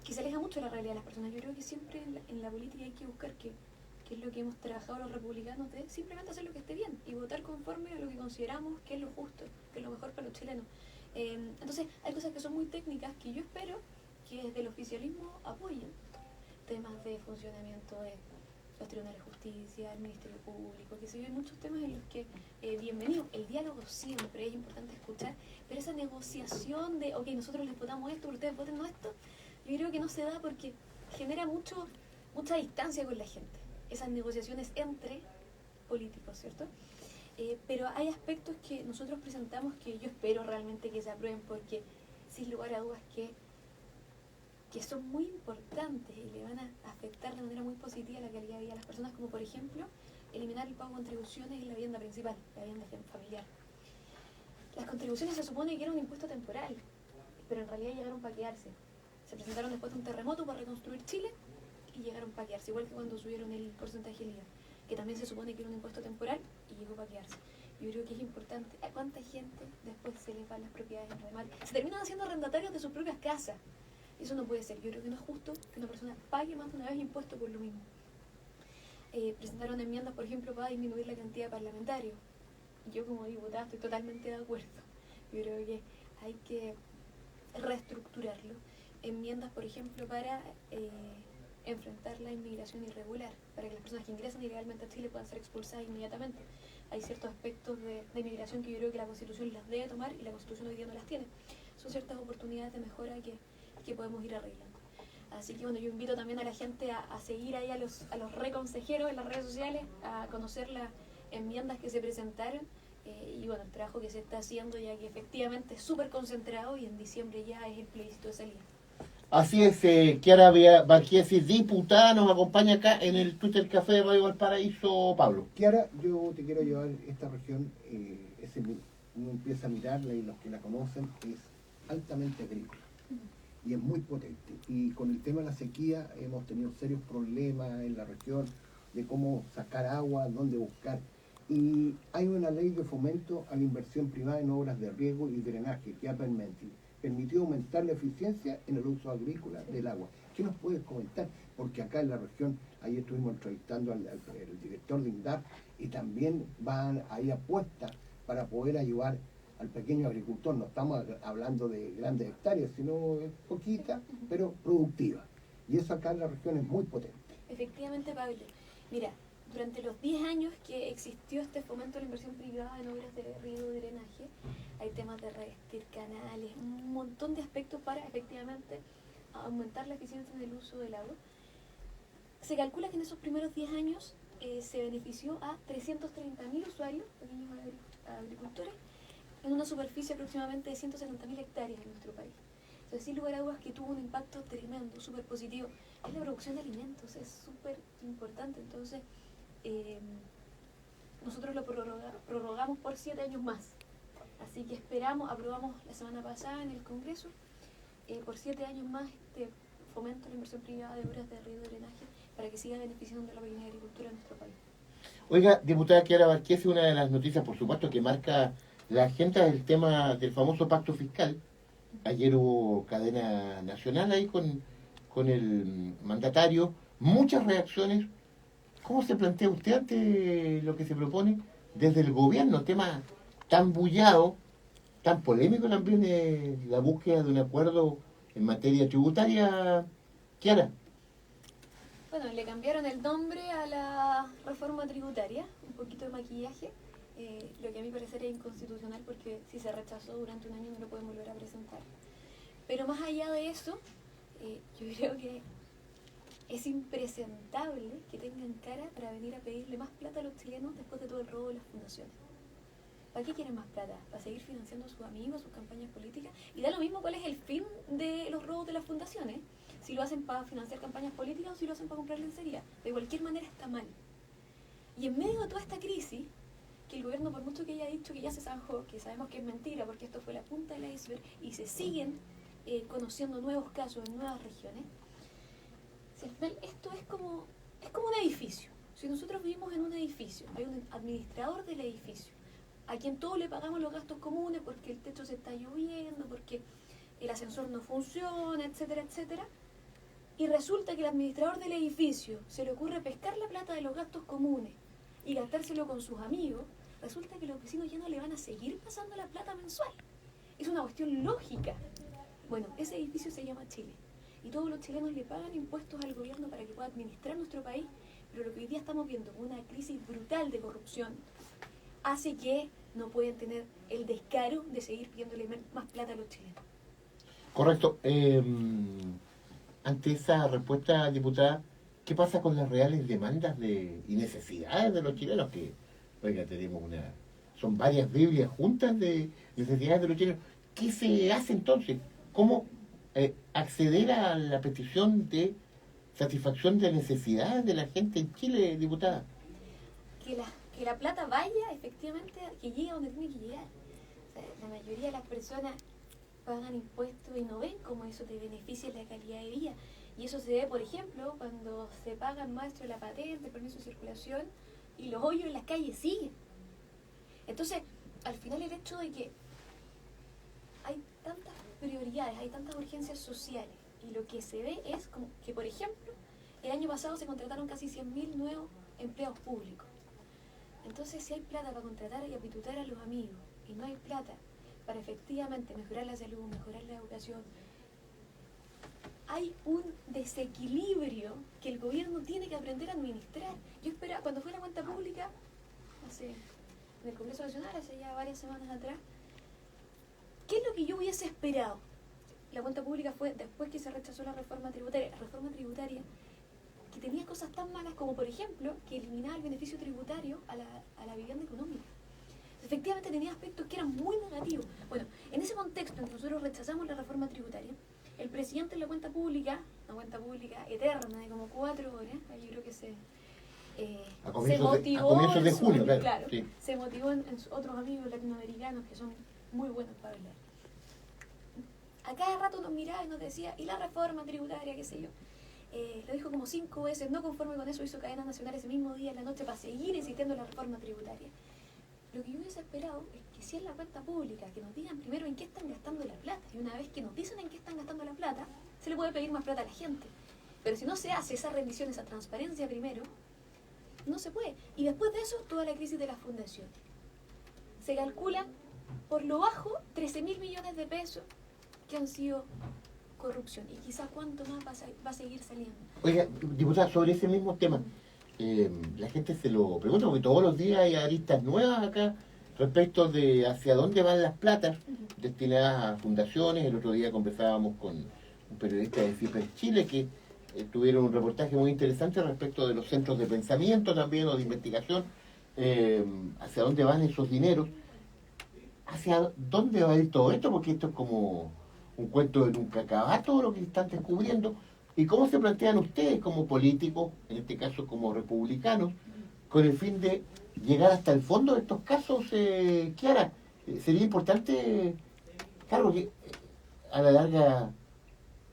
que se aleja mucho de la realidad de las personas. Yo creo que siempre en la política hay que buscar que es lo que hemos trabajado los republicanos, de simplemente hacer lo que esté bien y votar conforme a lo que consideramos que es lo justo, que es lo mejor para los chilenos. Entonces hay cosas que son muy técnicas que yo espero que desde el oficialismo apoyen, temas de funcionamiento de los tribunales de justicia, el Ministerio Público, que se ven muchos temas en los que, bienvenido, el diálogo siempre es importante escuchar, pero esa negociación de, ok, nosotros les votamos esto, ustedes voten esto, yo creo que no se da porque genera mucha distancia con la gente, esas negociaciones entre políticos, ¿cierto? Pero hay aspectos que nosotros presentamos que yo espero realmente que se aprueben porque, sin lugar a dudas, que son muy importantes y le van a afectar de manera muy positiva la calidad de vida de las personas, como por ejemplo eliminar el pago de contribuciones en la vivienda principal, la vivienda familiar. Las contribuciones se supone que era un impuesto temporal, pero en realidad llegaron para quedarse. Se presentaron después de un terremoto para reconstruir Chile y llegaron para quedarse, igual que cuando subieron el porcentaje del IVA, que también se supone que era un impuesto temporal y llegó para quedarse. Yo creo que es importante. ¿A cuánta gente después se les van las propiedades en remate? Se terminan haciendo arrendatarios de sus propias casas. Eso no puede ser. Yo creo que no es justo que una persona pague más de una vez impuesto por lo mismo. Presentaron enmiendas, por ejemplo, para disminuir la cantidad de parlamentarios. Yo como diputada estoy totalmente de acuerdo. Yo creo que hay que reestructurarlo. Enmiendas, por ejemplo, para enfrentar la inmigración irregular, para que las personas que ingresan ilegalmente a Chile puedan ser expulsadas inmediatamente. Hay ciertos aspectos de inmigración que yo creo que la Constitución las debe tomar y la Constitución hoy día no las tiene. Son ciertas oportunidades de mejora que podemos ir arreglando. Así que bueno, yo invito también a la gente a seguir ahí a los reconsejeros en las redes sociales, a conocer las enmiendas que se presentaron y bueno, el trabajo que se está haciendo, ya que efectivamente es súper concentrado y en diciembre ya es el plebiscito de salida. Así es, Kiara Bargiesi, diputada, nos acompaña acá en el Twitter Café de Radio Valparaíso, Pablo. Kiara, yo te quiero llevar esta región, uno empieza a mirarla y los que la conocen, es altamente agrícola y es muy potente. Y con el tema de la sequía hemos tenido serios problemas en la región de cómo sacar agua, dónde buscar. Y hay una ley de fomento a la inversión privada en obras de riego y drenaje que ha permitido aumentar la eficiencia en el uso agrícola del agua. ¿Qué nos puedes comentar? Porque acá en la región, ahí estuvimos entrevistando al director de INDAP y también hay apuestas para poder ayudar al pequeño agricultor. No estamos hablando de grandes hectáreas, sino poquita, pero productiva. Y eso acá en la región es muy potente. Efectivamente, Pablo. Mira, durante los 10 años que existió este fomento a la inversión privada en obras de riego y drenaje, hay temas de revestir canales, un montón de aspectos para efectivamente aumentar la eficiencia en el uso del agua. Se calcula que en esos primeros 10 años se benefició a 330.000 usuarios, pequeños agricultores, en una superficie aproximadamente de 170.000 hectáreas en nuestro país. Entonces, sin lugar a dudas que tuvo un impacto tremendo, súper positivo. Es la producción de alimentos, es súper importante. Entonces, nosotros lo prorrogamos por 7 años más. Así que aprobamos la semana pasada en el Congreso, por 7 años más este fomento a la inversión privada de obras de riego y drenaje para que siga beneficiando a la pequeña agricultura en nuestro país. Oiga, diputada Kiara Bargiesi, una de las noticias, por supuesto, que marca la agenda del tema del famoso pacto fiscal. Ayer hubo cadena nacional ahí con el mandatario, muchas reacciones. ¿Cómo se plantea usted ante lo que se propone desde el gobierno? Tema tan bullado, tan polémico también, la búsqueda de un acuerdo en materia tributaria. Kiara. Bueno, le cambiaron el nombre a la reforma tributaria, un poquito de maquillaje, lo que a mi parecer es inconstitucional porque si se rechazó durante un año no lo pueden volver a presentar. Pero más allá de eso, yo creo que es impresentable que tengan cara para venir a pedirle más plata a los chilenos después de todo el robo de las fundaciones. ¿Para qué quieren más plata? ¿Para seguir financiando a sus amigos, sus campañas políticas? Y da lo mismo cuál es el fin de los robos de las fundaciones. Si lo hacen para financiar campañas políticas o si lo hacen para comprar lencería. De cualquier manera está mal. Y en medio de toda esta crisis, que el gobierno, por mucho que haya dicho que ya se zanjó, que sabemos que es mentira porque esto fue la punta del iceberg y se siguen conociendo nuevos casos en nuevas regiones, si al final esto es como un edificio. Si nosotros vivimos en un edificio, hay un administrador del edificio, a quien todos le pagamos los gastos comunes porque el techo se está lloviendo, porque el ascensor no funciona, etcétera, etcétera. y resulta que el administrador del edificio se le ocurre pescar la plata de los gastos comunes y gastárselo con sus amigos, resulta que los vecinos ya no le van a seguir pasando la plata mensual. Es una cuestión lógica. Bueno, ese edificio se llama Chile y todos los chilenos le pagan impuestos al gobierno para que pueda administrar nuestro país, pero lo que hoy día estamos viendo, una crisis brutal de corrupción, hace que no pueden tener el descaro de seguir pidiéndole más plata a los chilenos. Correcto. Ante esa respuesta, diputada, ¿qué pasa con las reales demandas y necesidades de los chilenos? Que, oiga, tenemos son varias Biblias juntas de necesidades de los chilenos. ¿Qué se hace entonces? ¿Cómo acceder a la petición de satisfacción de necesidades de la gente en Chile, diputada? Que la plata vaya efectivamente, que llegue a donde tiene que llegar. O sea, la mayoría de las personas pagan impuestos y no ven cómo eso te beneficia en la calidad de vida. Y eso se ve, por ejemplo, cuando se paga el maestro de la patente, el permiso de circulación, y los hoyos en las calles siguen. Entonces, al final el hecho de que hay tantas prioridades, hay tantas urgencias sociales, y lo que se ve es como que, por ejemplo, el año pasado se contrataron casi 100.000 nuevos empleados públicos. Entonces, si hay plata para contratar y apitutar a los amigos, y no hay plata para efectivamente mejorar la salud, mejorar la educación, hay un desequilibrio que el gobierno tiene que aprender a administrar. Yo esperaba, cuando fue la cuenta pública, en el Congreso Nacional, hace ya varias semanas atrás, ¿qué es lo que yo hubiese esperado? La cuenta pública fue después que se rechazó la reforma tributaria. La reforma tributaria que tenía cosas tan malas como, por ejemplo, que eliminaba el beneficio tributario a la vivienda económica. Efectivamente tenía aspectos que eran muy negativos. Bueno, en ese contexto en que nosotros rechazamos la reforma tributaria, el presidente en la cuenta pública, una cuenta pública eterna de como 4 horas, yo creo que se motivó a comienzos de junio, claro. Sí. Se motivó en otros amigos latinoamericanos que son muy buenos para hablar. A cada rato nos miraba y nos decía, ¿y la reforma tributaria, qué sé yo? Lo dijo como 5 veces, no conforme con eso hizo cadena nacional ese mismo día en la noche para seguir insistiendo en la reforma tributaria. Lo que yo hubiese esperado es que si es la cuenta pública, que nos digan primero en qué están gastando la plata. Y una vez que nos dicen en qué están gastando la plata, se le puede pedir más plata a la gente. Pero si no se hace esa rendición, esa transparencia primero, no se puede. Y después de eso, toda la crisis de las fundaciones. Se calculan por lo bajo 13.000 millones de pesos que han sido corrupción. Y quizás cuánto más va a seguir saliendo. Oiga, diputada, sobre ese mismo tema, la gente se lo pregunta porque todos los días hay aristas nuevas acá respecto de hacia dónde van las platas destinadas a fundaciones. El otro día conversábamos con un periodista de CIPES Chile que tuvieron un reportaje muy interesante respecto de los centros de pensamiento también o de investigación, hacia dónde van esos dineros, hacia dónde va a ir todo esto, porque esto es como un cuento de nunca acabar todo lo que están descubriendo. ¿Y cómo se plantean ustedes como políticos, en este caso como republicanos, con el fin de llegar hasta el fondo de estos casos? Kiara, sería importante, claro que a la larga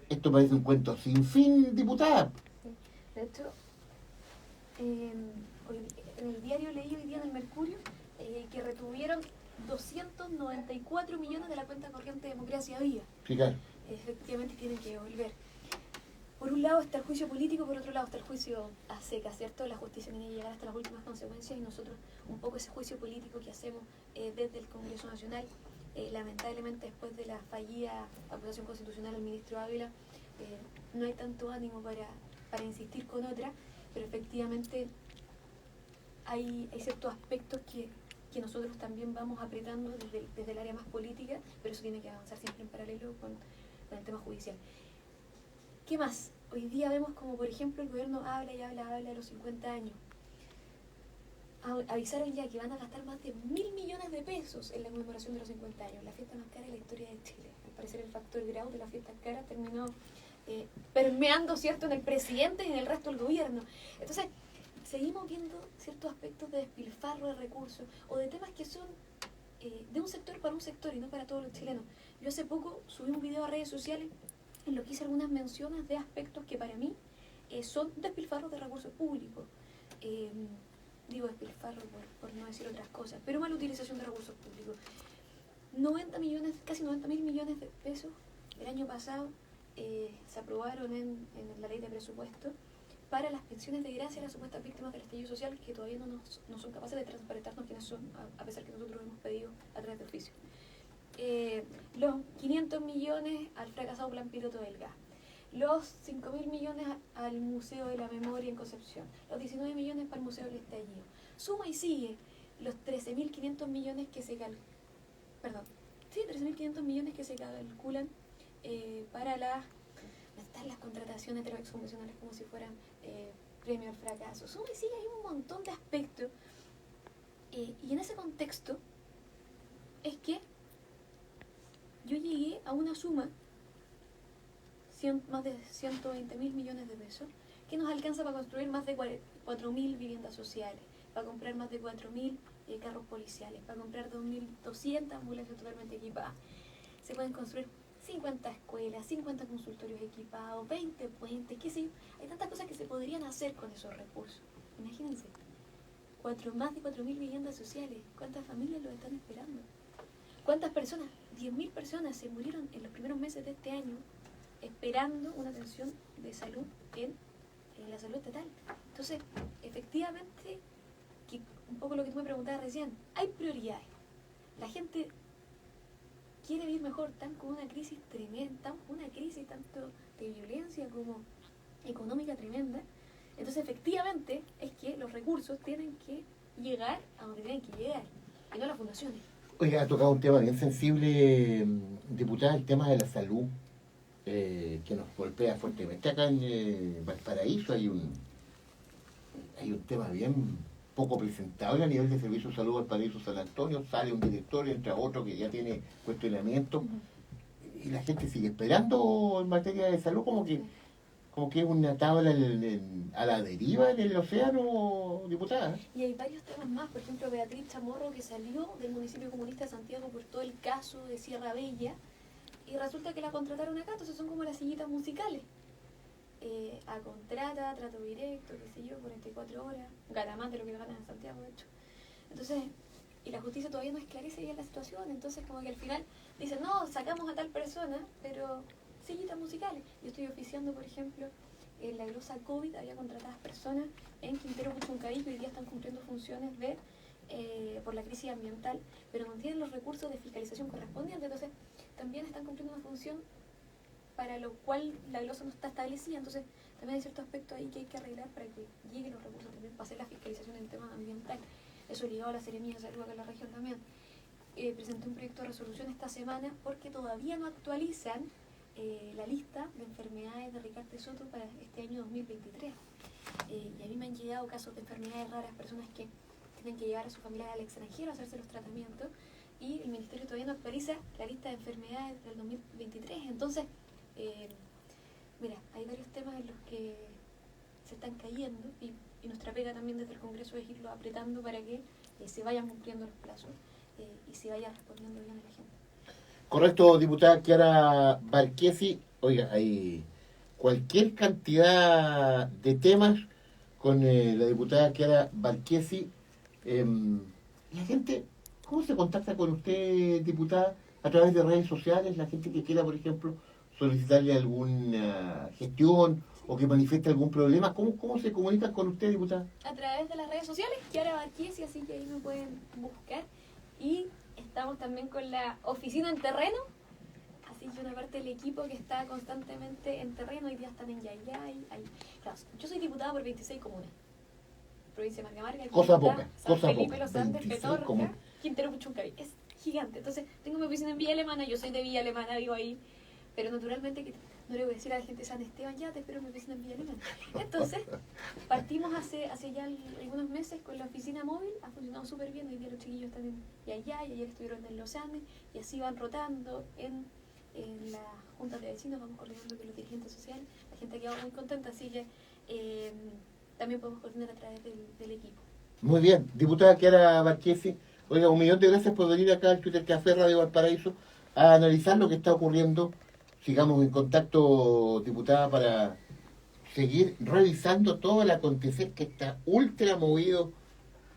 esto parece un cuento sin fin, diputada. Sí. De hecho, en el diario leí hoy día en el Mercurio que retuvieron 294 millones de la cuenta corriente de Democracia Viva. Sí, claro. Efectivamente tienen que devolver. Por un lado está el juicio político, por otro lado está el juicio a secas, ¿cierto? La justicia tiene que llegar hasta las últimas consecuencias y nosotros un poco ese juicio político que hacemos desde el Congreso Nacional, lamentablemente después de la fallida acusación constitucional del ministro Ávila, no hay tanto ánimo para insistir con otra, pero efectivamente hay ciertos aspectos que nosotros también vamos apretando desde el área más política, pero eso tiene que avanzar siempre en paralelo con el tema judicial. ¿Qué más? Hoy día vemos como, por ejemplo, el gobierno habla de los 50 años. Avisaron ya que van a gastar más de 1.000 millones de pesos en la conmemoración de los 50 años, la fiesta más cara de la historia de Chile. Al parecer el factor grau de la fiesta cara terminó permeando, ¿cierto?, en el presidente y en el resto del gobierno. Entonces, seguimos viendo ciertos aspectos de despilfarro de recursos o de temas que son de un sector para un sector y no para todos los chilenos. Yo hace poco subí un video a redes sociales en lo que hice algunas menciones de aspectos que para mí son despilfarros de recursos públicos. Digo despilfarro por no decir otras cosas, pero mala utilización de recursos públicos. 90 millones, casi 90.000 millones de pesos el año pasado se aprobaron en la ley de presupuesto para las pensiones de gracia a las supuestas víctimas del estallido social, que todavía no son capaces de transparentarnos quiénes son, a pesar que nosotros hemos pedido a través de oficio. Los 500 millones al fracasado plan piloto del gas, los 5.000 millones al Museo de la Memoria en Concepción, los 19 millones para el Museo del Estallido. Suma y sigue los 13.500 millones que se calculan, 13.500 millones que se calculan para las contrataciones de los exconvencionales como si fueran premio al fracaso. Suma y sigue, hay un montón de aspectos. Y en ese contexto es que yo llegué a una suma, más de 120.000 millones de pesos, que nos alcanza para construir más de 4.000 viviendas sociales, para comprar más de 4.000 carros policiales, para comprar 2.200 ambulancias totalmente equipadas. Se pueden construir 50 escuelas, 50 consultorios equipados, 20 puentes, qué sé yo. Hay tantas cosas que se podrían hacer con esos recursos. Imagínense, más de 4.000 viviendas sociales. ¿Cuántas familias lo están esperando? ¿Cuántas personas? 10.000 personas se murieron en los primeros meses de este año esperando una atención de salud en la salud estatal. Entonces, efectivamente, que un poco lo que tú me preguntabas recién, hay prioridades. La gente quiere vivir mejor, están con una crisis tremenda, una crisis tanto de violencia como económica tremenda. Entonces, efectivamente, es que los recursos tienen que llegar a donde tienen que llegar, y no a las fundaciones. Oiga, ha tocado un tema bien sensible, diputada, el tema de la salud, que nos golpea fuertemente. Acá en Valparaíso hay un tema bien poco presentable a nivel de servicio de salud Valparaíso San Antonio. Sale un director, entra otro que ya tiene cuestionamiento, y la gente sigue esperando en materia de salud, como que es una tabla a la deriva en el océano, diputada. Y hay varios temas más, por ejemplo, Beatriz Chamorro, que salió del municipio comunista de Santiago por todo el caso de Sierra Bella, y resulta que la contrataron acá. Entonces son como las sillitas musicales. A contrata, trato directo, qué sé yo, 44 horas, gana más de lo que ganan en Santiago, de hecho. Entonces, y la justicia todavía no esclarece bien la situación, entonces como que al final dicen, no, sacamos a tal persona, pero sillitas musicales. Yo estoy oficiando, por ejemplo, en la glosa COVID, había contratadas personas en Quintero Puchuncaví, que hoy día están cumpliendo funciones por la crisis ambiental, pero no tienen los recursos de fiscalización correspondientes, entonces también están cumpliendo una función para lo cual la glosa no está establecida. Entonces también hay ciertos aspectos ahí que hay que arreglar para que lleguen los recursos también para hacer la fiscalización en temas ambiental. Eso ligado a la Seremía de Salud acá en la región también. Presenté un proyecto de resolución esta semana porque todavía no actualizan la lista de enfermedades de Ricardo Soto para este año 2023. Y a mí me han llegado casos de enfermedades raras, personas que tienen que llevar a su familia al extranjero a hacerse los tratamientos, y el Ministerio todavía no actualiza la lista de enfermedades del 2023. Entonces, mira, hay varios temas en los que se están cayendo, y nuestra pega también desde el Congreso es irlo apretando para que se vayan cumpliendo los plazos y se vaya respondiendo bien a la gente. Correcto, diputada Chiara Barquesi. Oiga, hay cualquier cantidad de temas con la diputada Chiara Barquesi. La gente, ¿cómo se contacta con usted, diputada? A través de redes sociales, la gente que quiera, por ejemplo, solicitarle alguna gestión o que manifieste algún problema, ¿cómo se comunican con usted, diputada? A través de las redes sociales, Chiara Barquesi, así que ahí me pueden buscar. Y estamos también con la oficina en terreno, así que una parte del equipo que está constantemente en terreno. Hoy día están en Yayay. Claro, yo soy diputada por 26 comunas. Provincia de Margamarga, Cosa poca, San cosa Felipe, poca. Los Andes, 26 Petorca, comunas. Quintero Puchuncaví. Es gigante. Entonces, tengo mi oficina en Villa Alemana, yo soy de Villa Alemana, vivo ahí. Pero naturalmente que no le voy a decir a la gente de San Esteban, ya te espero en mi oficina en Villa Alemana. Entonces, partimos hace ya algunos meses con la oficina móvil, ha funcionado súper bien. Hoy día los chiquillos están en Yayay, ayer estuvieron en Los Andes, y así van rotando en las juntas de vecinos, vamos coordinando con los dirigentes sociales. La gente ha quedado muy contenta, así que también podemos coordinar a través del equipo. Muy bien, diputada Chiara Barquesi. Oiga, 1.000.000 de gracias por venir acá al Twitter Café Radio Valparaíso a analizar lo que está ocurriendo. Sigamos en contacto, diputada, para seguir revisando todo el acontecer que está ultra movido.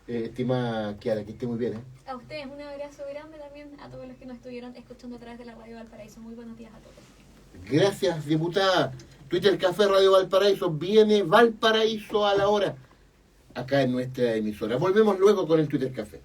Estimada Chiara, que esté muy bien. A ustedes un abrazo grande, también a todos los que nos estuvieron escuchando a través de la Radio Valparaíso. Muy buenos días a todos. Gracias, diputada. Twitter Café Radio Valparaíso. Viene Valparaíso a la hora, acá en nuestra emisora. Volvemos luego con el Twitter Café.